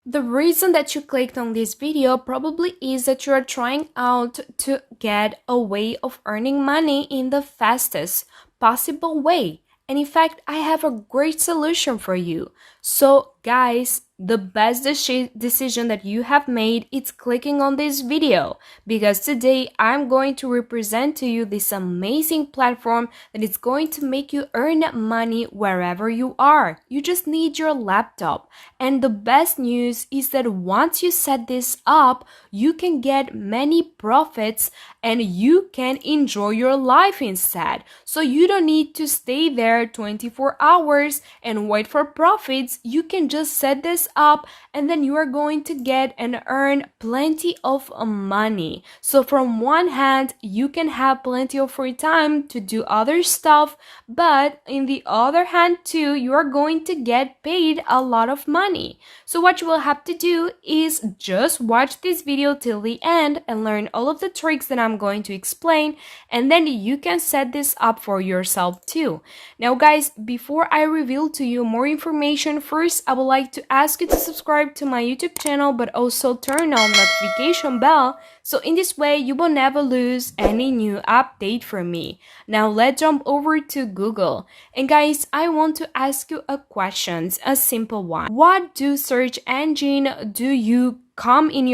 The reason that you clicked on this video probably is that you are trying out to get a way of earning money in the fastest possible way. And in fact, I have a great solution for you. So guys, the best decision that you have made is clicking on this video, because today I'm going to represent to you this amazing platform that is going to make you earn money wherever you are. You just need your laptop. And the best news is that once you set this up, you can get many profits and you can enjoy your life instead. So you don't need to stay there 24 hours and wait for profits. You can just set this up and then you are going to get and earn plenty of money. So from one hand, you can have plenty of free time to do other stuff, but in the other hand too, you are going to get paid a lot of money. So what you will have to do is just watch this video till the end and learn all of the tricks that I'm going to explain, and then you can set this up for yourself too. Now guys, before I reveal to you more information, first I would like to ask you to subscribe to my YouTube channel, but also turn on notification bell, so in this way you will never lose any new update from me. Now let's jump over to Google. And guys, I want to ask you a question, a simple one. What do search engine do you comes in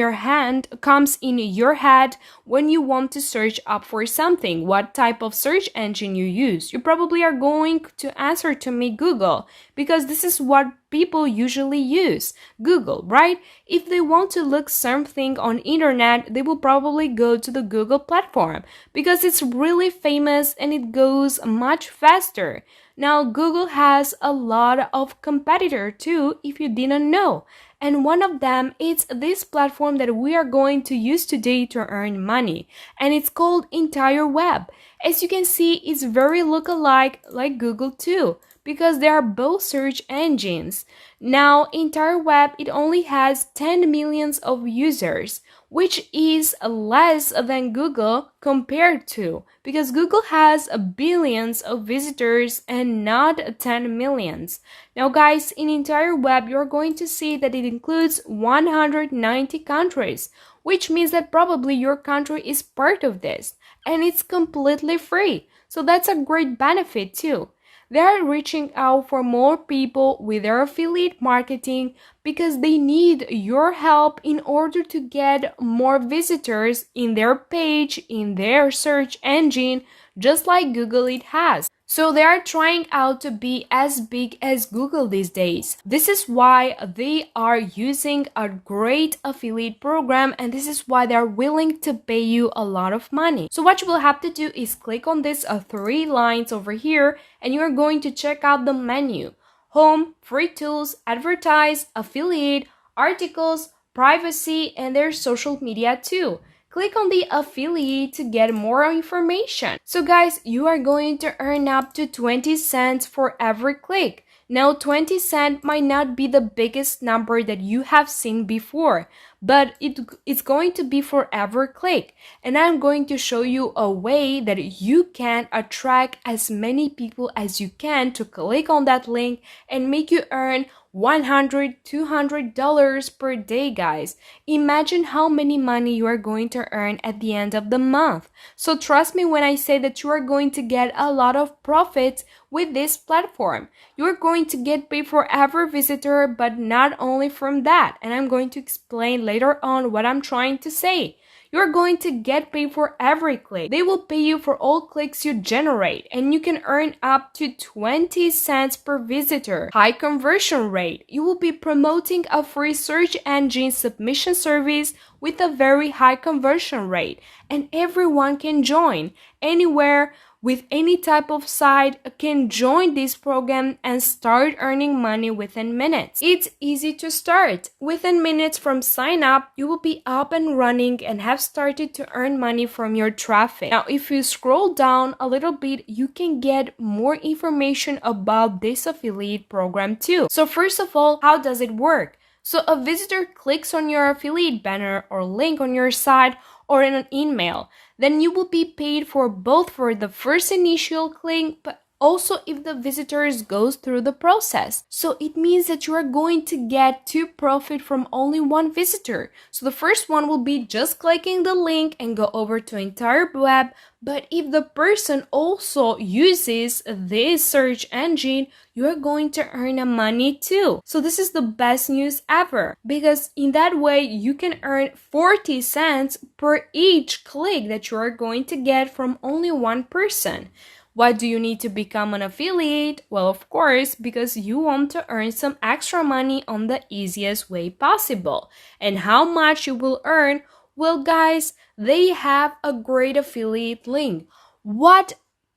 your head when you want to search up for something? What type of search engine you use? You probably are going to answer to me Google, because this is what people usually use, Google, right? If they want to look something on internet, they will probably go to the Google platform because it's really famous and it goes much faster. Now, Google has a lot of competitor too, if you didn't know. And one of them is this platform that we are going to use today to earn money. And it's called Entire Web. As you can see, it's very look-alike like Google too, because they are both search engines. Now, Entire Web, it only has 10 millions of users, which is less than Google compared to, because Google has billions of visitors and not 10 millions. Now guys, in Entire Web, you're going to see that it includes 190 countries, which means that probably your country is part of this, and it's completely free. So that's a great benefit too. They are reaching out for more people with their affiliate marketing because they need your help in order to get more visitors in their page, in their search engine, just like Google it has. So they are trying out to be as big as Google these days. This is why they are using a great affiliate program, and this is why they are willing to pay you a lot of money. So what you will have to do is click on these three lines over here, and you are going to check out the menu: Home, Free Tools, Advertise, Affiliate, Articles, Privacy, and their social media too. Click on the affiliate to get more information. So guys, you are going to earn up to 20 cents for every click. Now 20 cents might not be the biggest number that you have seen before, but it's going to be for every click. And I'm going to show you a way that you can attract as many people as you can to click on that link and make you earn $100, $200 per day, guys. Imagine how many money you are going to earn at the end of the month. So trust me when I say that you are going to get a lot of profits with this platform. You are going to get paid for every visitor, but not only from that. And I'm going to explain later on what I'm trying to say. You're going to get paid for every click. They will pay you for all clicks you generate, and you can earn up to 20 cents per visitor. High conversion rate. You will be promoting a free search engine submission service with a very high conversion rate, and everyone can join anywhere with any type of site can join this program and start earning money within minutes. It's easy to start. Within minutes from sign up, you will be up and running and have started to earn money from your traffic. Now, if you scroll down a little bit, you can get more information about this affiliate program too. So first of all, how does it work? So a visitor clicks on your affiliate banner or link on your site or in an email. Then you will be paid for both for the first initial click, but also if the visitors goes through the process. So it means that you are going to get to profit from only one visitor. So the first one will be just clicking the link and go over to entire web. But if the person also uses this search engine, you're going to earn a money too. So this is the best news ever, because in that way you can earn 40 cents per each click that you are going to get from only one person. Why do you need to become an affiliate? Well, of course, because you want to earn some extra money on the easiest way possible. And how much you will earn? Well, guys, they have a great affiliate link.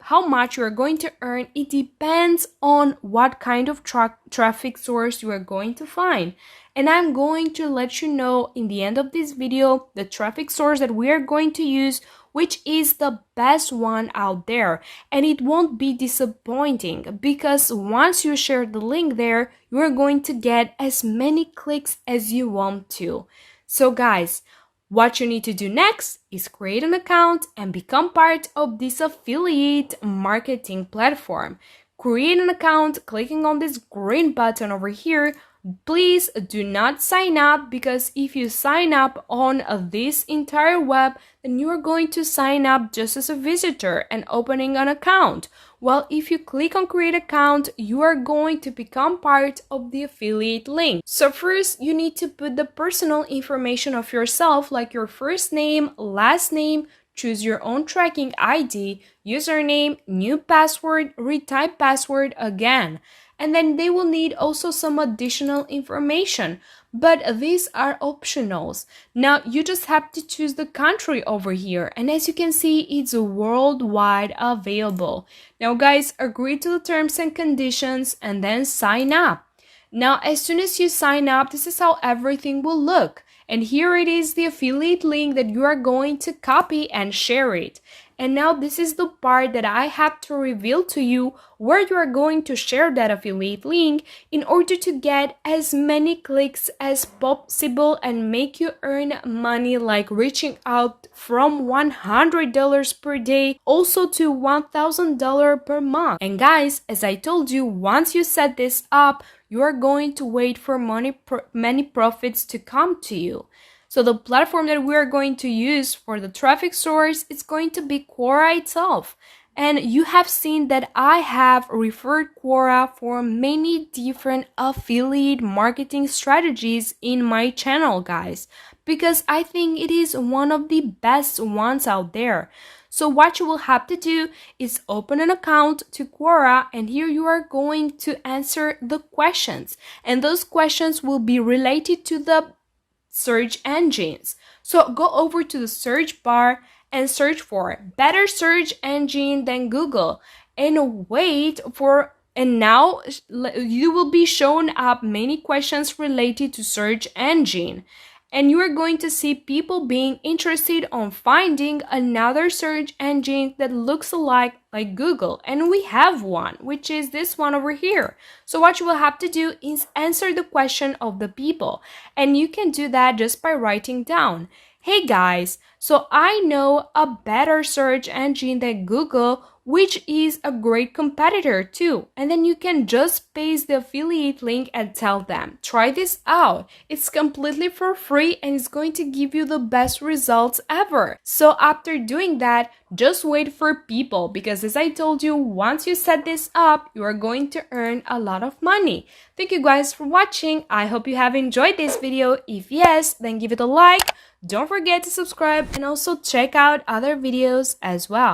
How much you are going to earn, it depends on what kind of traffic source you are going to find. And I'm going to let you know in the end of this video the traffic source that we are going to use, which is the best one out there. And it won't be disappointing, because once you share the link there, you are going to get as many clicks as you want to. So guys, what you need to do next is create an account and become part of this affiliate marketing platform. Create an account clicking on this green button over here. Please do not sign up, because if you sign up on this entire web, then you are going to sign up just as a visitor and opening an account. Well, if you click on create account, you are going to become part of the affiliate link. So first, you need to put the personal information of yourself, like your first name, last name, choose your own tracking ID, username, new password, retype password again. And then they will need also some additional information, but these are optionals. Now you just have to choose the country over here, and as you can see, it's worldwide available. Now guys, agree to the terms and conditions and then sign up. Now as soon as you sign up, this is how everything will look. And here it is, the affiliate link that you are going to copy and share it. And now this is the part that I have to reveal to you, where you are going to share that affiliate link in order to get as many clicks as possible and make you earn money, like reaching out from $100 per day also to $1,000 per month. And guys, as I told you, once you set this up, you are going to wait for many profits to come to you. So the platform that we are going to use for the traffic source is going to be Quora itself. And you have seen that I have referred Quora for many different affiliate marketing strategies in my channel, guys, because I think it is one of the best ones out there. So what you will have to do is open an account to Quora, and here you are going to answer the questions. And those questions will be related to the search engines. So go over to the search bar and search for better search engine than Google, and wait for, and now you will be shown up many questions related to search engine. And you are going to see people being interested on finding another search engine that looks alike like Google. And we have one, which is this one over here. So what you will have to do is answer the question of the people. And you can do that just by writing down, hey guys, so I know a better search engine than Google, which is a great competitor too. And then you can just paste the affiliate link and tell them, try this out. It's completely for free and it's going to give you the best results ever. So after doing that, just wait for people, because as I told you, once you set this up, you are going to earn a lot of money. Thank you guys for watching. I hope you have enjoyed this video. If yes, then give it a like. Don't forget to subscribe and also check out other videos as well.